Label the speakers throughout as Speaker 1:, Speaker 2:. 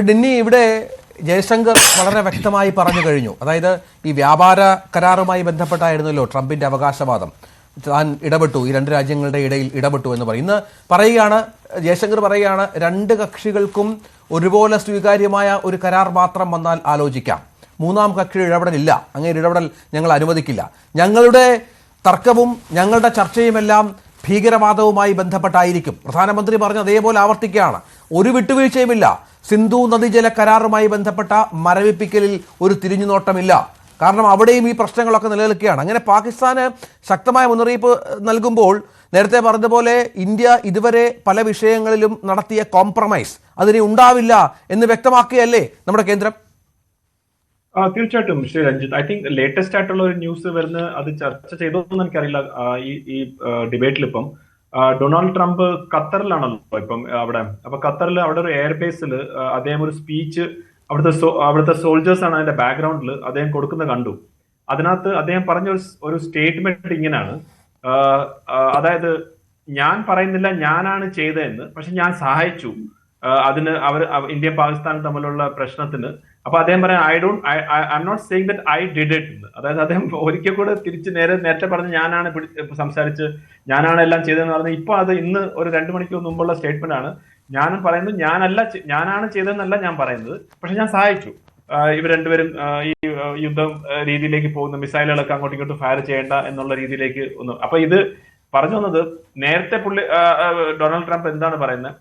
Speaker 1: ഡിന്നി, ഇവിടെ ജയശങ്കർ വളരെ വ്യക്തമായി പറഞ്ഞു കഴിഞ്ഞു. അതായത് ഈ വ്യാപാര കരാറുമായി ബന്ധപ്പെട്ടായിരുന്നല്ലോ ട്രംപിന്റെ അവകാശവാദം. താൻ ഇടപെട്ടു, ഈ രണ്ട് രാജ്യങ്ങളുടെ ഇടയിൽ ഇടപെട്ടു എന്ന് പറയും. ഇന്ന് പറയുകയാണ്, ജയശങ്കർ പറയുകയാണ്, രണ്ട് കക്ഷികൾക്കും ഒരുപോലെ സ്വീകാര്യമായ ഒരു കരാർ മാത്രം വന്നാൽ ആലോചിക്കാം, മൂന്നാം കക്ഷി ഇടപെടലില്ല, അങ്ങനെ ഇടപെടൽ ഞങ്ങൾ അനുവദിക്കില്ല. ഞങ്ങളുടെ തർക്കവും ഞങ്ങളുടെ ചർച്ചയുമെല്ലാം ഭീകരവാദവുമായി ബന്ധപ്പെട്ടായിരിക്കും. പ്രധാനമന്ത്രി പറഞ്ഞ അതേപോലെ ആവർത്തിക്കുകയാണ്. ഒരു വിട്ടുവീഴ്ചയുമില്ല. സിന്ധു നദീജല കരാറുമായി ബന്ധപ്പെട്ട മരവിപ്പിക്കലിൽ ഒരു തിരിഞ്ഞുനോട്ടമില്ല. കാരണം അവിടെയും ഈ പ്രശ്നങ്ങളൊക്കെ നിലനിൽക്കുകയാണ്. അങ്ങനെ പാകിസ്ഥാന് ശക്തമായ മുന്നറിയിപ്പ് നൽകുമ്പോൾ നേരത്തെ പറഞ്ഞതുപോലെ ഇന്ത്യ ഇതുവരെ പല വിഷയങ്ങളിലും നടത്തിയ കോംപ്രമൈസ് അതിന് ഉണ്ടാവില്ല എന്ന് വ്യക്തമാക്കുകയല്ലേ നമ്മുടെ കേന്ദ്രം?
Speaker 2: തീർച്ചയായിട്ടും Shri Ranjith, I think latest ആയിട്ടുള്ള ഒരു ന്യൂസ് വരുന്ന അത് ചർച്ച ചെയ്തോന്നും എനിക്കറിയില്ല. ഈ ഡിബേറ്റിൽ ഇപ്പം ഡൊണാൾഡ് ട്രംപ് ഖത്തറിലാണല്ലോ ഇപ്പം അവിടെ. അപ്പൊ ഖത്തറിൽ അവിടെ ഒരു എയർബേസിൽ അദ്ദേഹം ഒരു സ്പീച്ച് അവിടുത്തെ സോൾജേഴ്സ് ആണ് അതിന്റെ ബാക്ക്ഗ്രൗണ്ടിൽ അദ്ദേഹം കൊടുക്കുന്നത് കണ്ടു. അതിനകത്ത് അദ്ദേഹം പറഞ്ഞ ഒരു സ്റ്റേറ്റ്മെന്റ് ഇങ്ങനെയാണ്, അതായത് ഞാൻ പറയുന്നില്ല ഞാനാണ് ചെയ്തതെന്ന്, പക്ഷെ ഞാൻ സഹായിച്ചു അതിന് ഇന്ത്യ പാകിസ്ഥാൻ തമ്മിലുള്ള പ്രശ്നത്തിന്. അപ്പൊ അദ്ദേഹം പറയാം, I am not saying that I did it എന്ന്. അതായത് അദ്ദേഹം ഒരിക്കൽ കൂടെ തിരിച്ച് നേരത്തെ പറഞ്ഞ് ഞാനാണ് സംസാരിച്ച് ഞാനാണ് എല്ലാം ചെയ്തതെന്ന് പറഞ്ഞ് ഇപ്പൊ അത് ഇന്ന് ഒരു 2 മണിക്കൂർ മുമ്പുള്ള സ്റ്റേറ്റ്മെന്റ് ആണ്. ഞാനും പറയുന്നത് ഞാനാണ് ചെയ്തതെന്നല്ല ഞാൻ പറയുന്നത്, പക്ഷെ ഞാൻ സഹായിച്ചു. ഇവർ രണ്ടുപേരും ഈ യുദ്ധം രീതിയിലേക്ക് പോകുന്ന മിസൈലുകളൊക്കെ അങ്ങോട്ടും ഇങ്ങോട്ടും ഫയർ ചെയ്യേണ്ട എന്നുള്ള രീതിയിലേക്ക് ഒന്ന്. അപ്പൊ ഇത് പറഞ്ഞു വന്നത്, നേരത്തെ ഡൊണാൾഡ് ട്രംപ് എന്താണ് പറയുന്നത്,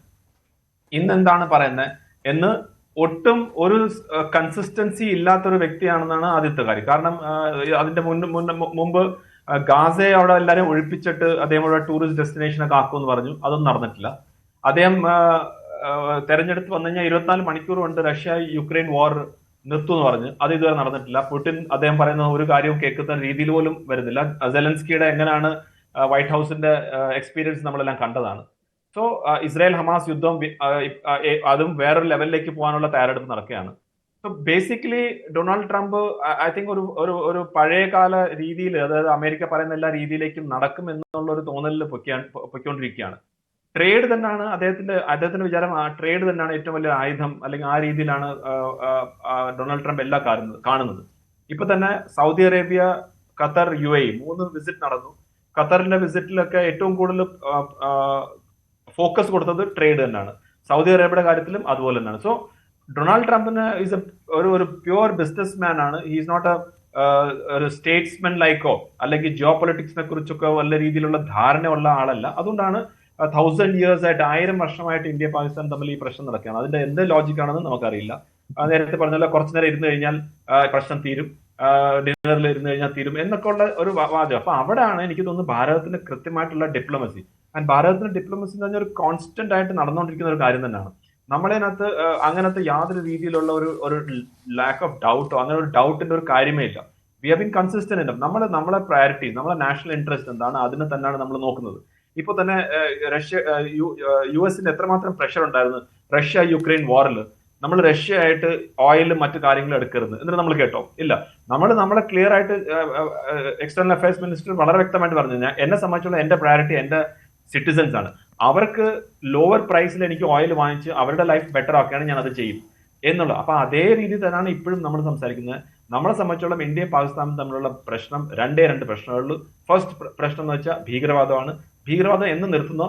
Speaker 2: ഇന്ന് എന്താണ് പറയുന്നത് എന്ന് ഒട്ടും ഒരു കൺസിസ്റ്റൻസി ഇല്ലാത്തൊരു വ്യക്തിയാണെന്നാണ് ആദ്യത്തെ കാര്യം. കാരണം അതിന്റെ മുമ്പ് ഗാസയെ അവിടെ എല്ലാവരും ഒഴിപ്പിച്ചിട്ട് അദ്ദേഹം അവിടെ ടൂറിസ്റ്റ് ഡെസ്റ്റിനേഷൻ ഒക്കെ ആക്കുമെന്ന് പറഞ്ഞു. അതൊന്നും നടന്നിട്ടില്ല. അദ്ദേഹം തെരഞ്ഞെടുത്ത് വന്നു കഴിഞ്ഞാൽ 24 മണിക്കൂർ കൊണ്ട് റഷ്യ യുക്രൈൻ വാർ നിർത്തുമെന്ന് പറഞ്ഞു. അത് ഇതുവരെ നടന്നിട്ടില്ല. പുടിൻ അദ്ദേഹം പറയുന്ന ഒരു കാര്യവും കേൾക്കുന്ന രീതിയിൽ പോലും വരുന്നില്ല. സെലൻസ്കിയുടെ എങ്ങനെയാണ് വൈറ്റ് ഹൗസിന്റെ എക്സ്പീരിയൻസ് നമ്മളെല്ലാം കണ്ടതാണ്. സോ ഇസ്രായേൽ ഹമാസ് യുദ്ധം അതും വേറൊരു ലെവലിലേക്ക് പോകാനുള്ള തയ്യാറെടുപ്പ് നടക്കുകയാണ്. So basically Donald Trump I think ഒരു പഴയകാല രീതിയിൽ, അതായത് അമേരിക്ക പറയുന്ന എല്ലാ രീതിയിലേക്കും നടക്കും എന്നുള്ള ഒരു തോന്നലിൽ പൊയ്ക്കൊണ്ടിരിക്കുകയാണ്. ട്രേഡ് തന്നെയാണ് അദ്ദേഹത്തിന്റെ വിചാരം. ആ ട്രേഡ് തന്നെയാണ് ഏറ്റവും വലിയ ആയുധം, അല്ലെങ്കിൽ ആ രീതിയിലാണ് ഡൊണാൾഡ് ട്രംപ് എല്ലാം കാണുന്നത്. ഇപ്പൊ തന്നെ Saudi Arabia, Qatar, UAE 3 visit നടന്നു. ഖത്തറിന്റെ വിസിറ്റിലൊക്കെ ഏറ്റവും കൂടുതൽ ഫോക്കസ് കൊടുത്തത് ട്രേഡ് തന്നെയാണ്. സൗദി അറേബ്യയുടെ കാര്യത്തിലും അതുപോലെ തന്നെയാണ്. സോ ഡൊണാൾഡ് ട്രംപിന് ഈസ് ഒരു പ്യുവർ ബിസിനസ് മാൻ ആണ്. ഈസ് നോട്ട് ഒരു സ്റ്റേറ്റ്സ്മാൻ ലൈക്കോ അല്ലെങ്കിൽ ജിയോ പൊളിറ്റിക്സിനെ കുറിച്ചൊക്കെ വല്ല രീതിയിലുള്ള ധാരണയുള്ള ആളല്ല. അതുകൊണ്ടാണ് 1000 years ആയിട്ട്, 1000 വർഷമായിട്ട് ഇന്ത്യ പാകിസ്ഥാൻ തമ്മിൽ ഈ പ്രശ്നം നടക്കുകയാണ്. അതിന്റെ എന്ത് ലോജിക്കാണെന്ന് നമുക്കറിയില്ല. നേരത്തെ പറഞ്ഞല്ലോ, കുറച്ചു നേരം ഇരുന്ന് കഴിഞ്ഞാൽ പ്രശ്നം തീരും, ഡിന്നറിൽ ഇരുന്ന് കഴിഞ്ഞാൽ തീരും എന്നൊക്കെ ഉള്ള ഒരു വാദം. അപ്പൊ അവിടെയാണ് എനിക്ക് തോന്നുന്നു ഭാരതത്തിന്റെ കൃത്യമായിട്ടുള്ള ഡിപ്ലോമസി. ആൻഡ് ഭാരതത്തിന്റെ ഡിപ്ലോമസി എന്ന് പറഞ്ഞാൽ ഒരു കോൺസ്റ്റന്റ് ആയിട്ട് നടന്നുകൊണ്ടിരിക്കുന്ന ഒരു കാര്യം തന്നെയാണ്. നമ്മളതിനകത്ത് അങ്ങനത്തെ യാതൊരു രീതിയിലുള്ള ഒരു ലാക്ക് ഓഫ് ഡൗട്ടോ അങ്ങനെ ഒരു ഡൗട്ടിന്റെ ഒരു കാര്യമേ ഇല്ല. We have been consistent. നമ്മളെ പ്രയോറിറ്റി, നമ്മളെ നാഷണൽ ഇൻട്രസ്റ്റ് എന്താണ് അതിനെ തന്നെയാണ് നമ്മൾ നോക്കുന്നത്. ഇപ്പൊ തന്നെ US എത്രമാത്രം പ്രഷർ ഉണ്ടായിരുന്നു റഷ്യ യുക്രൈൻ വാറിൽ. നമ്മൾ റഷ്യ ആയിട്ട് ഓയിലും മറ്റു കാര്യങ്ങളും എടുക്കരുത് എന്നിട്ട് നമ്മൾ കേട്ടോ? ഇല്ല. നമ്മളെ ക്ലിയർ ആയിട്ട് എക്സ്റ്റേണൽ അഫയേഴ്സ് മിനിസ്റ്റർ വളരെ വ്യക്തമായിട്ട് പറഞ്ഞു, എന്നെ സംബന്ധിച്ചുള്ള എന്റെ പ്രയോറിറ്റി എന്റെ സിറ്റിസൺസ് ആണ്. അവർക്ക് ലോവർ പ്രൈസിൽ എനിക്ക് ഓയിൽ വാങ്ങിച്ച് അവരുടെ ലൈഫ് ബെറ്റർ ആക്കുകയാണ്, ഞാൻ അത് ചെയ്യും എന്നുള്ളത്. അപ്പൊ അതേ രീതിയിൽ തന്നെയാണ് ഇപ്പോഴും നമ്മൾ സംസാരിക്കുന്നത്. നമ്മളെ സംബന്ധിച്ചോളം ഇന്ത്യയും പാകിസ്ഥാനും തമ്മിലുള്ള പ്രശ്നം രണ്ടേ പ്രശ്നമുള്ളൂ. ഫസ്റ്റ് പ്രശ്നം എന്ന് വെച്ചാൽ ഭീകരവാദമാണ്. ഭീകരവാദം എന്ന് നിർത്തുന്നോ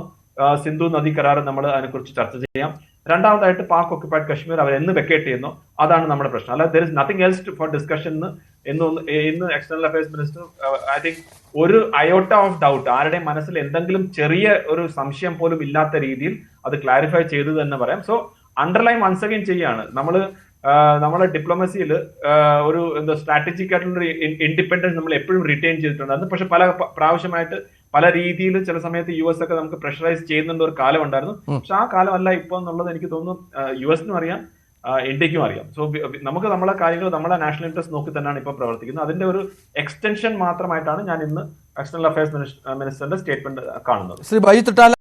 Speaker 2: സിന്ധു നദി കരാർ നമ്മൾ അതിനെക്കുറിച്ച് ചർച്ച ചെയ്യാം. രണ്ടാമതായിട്ട് പാക് ഒക്യുപ്പൈഡ് കശ്മീർ അവർ എന്ന് വെക്കേറ്റ് ചെയ്യുന്നു, അതാണ് നമ്മുടെ പ്രശ്നം. അല്ലാതെ there is nothing else for discussion. ഇന്ന് external affairs minister I think ഒരു അയോട്ട ഓഫ് ഡൗട്ട്, ആരുടെയും മനസ്സിൽ എന്തെങ്കിലും ചെറിയ ഒരു സംശയം പോലും ഇല്ലാത്ത രീതിയിൽ അത് ക്ലാരിഫൈ ചെയ്തു തന്നെ പറയാം. സോ അണ്ടർലൈൻ വൺസ് അഗൈൻ ചെയ്യാണ് നമ്മളെ ഡിപ്ലോമസിയിൽ ഒരു സ്ട്രാറ്റജിക് ആയിട്ടുള്ള ഇൻഡിപെൻഡൻസ് നമ്മൾ എപ്പോഴും റിറ്റെയിൻ ചെയ്തിട്ടുണ്ടായിരുന്നു. പക്ഷെ പല പ്രാവശ്യമായിട്ട് പല രീതിയിൽ ചില സമയത്ത് US ഒക്കെ നമുക്ക് പ്രഷറൈസ് ചെയ്യുന്നുണ്ട് ഒരു കാലം ഉണ്ടായിരുന്നു. പക്ഷെ ആ കാലമല്ല ഇപ്പൊ എന്നുള്ളത് എനിക്ക് തോന്നുന്നു US-നും അറിയാം, ഇന്ത്യക്കും അറിയാം. സോ നമുക്ക് നമ്മളെ കാര്യങ്ങൾ നമ്മളെ നാഷണൽ ഇൻട്രസ്റ്റ് നോക്കി തന്നെയാണ് ഇപ്പൊ പ്രവർത്തിക്കുന്നത്. അതിന്റെ ഒരു എക്സ്റ്റൻഷൻ മാത്രമായിട്ടാണ് ഞാൻ ഇന്ന് എക്സ്റ്റേണൽ അഫയേഴ്സ് മിനിസ്റ്ററിന്റെ സ്റ്റേറ്റ്മെന്റ് കാണുന്നത്.
Speaker 1: ശ്രീ ബൈജു തട്ടാല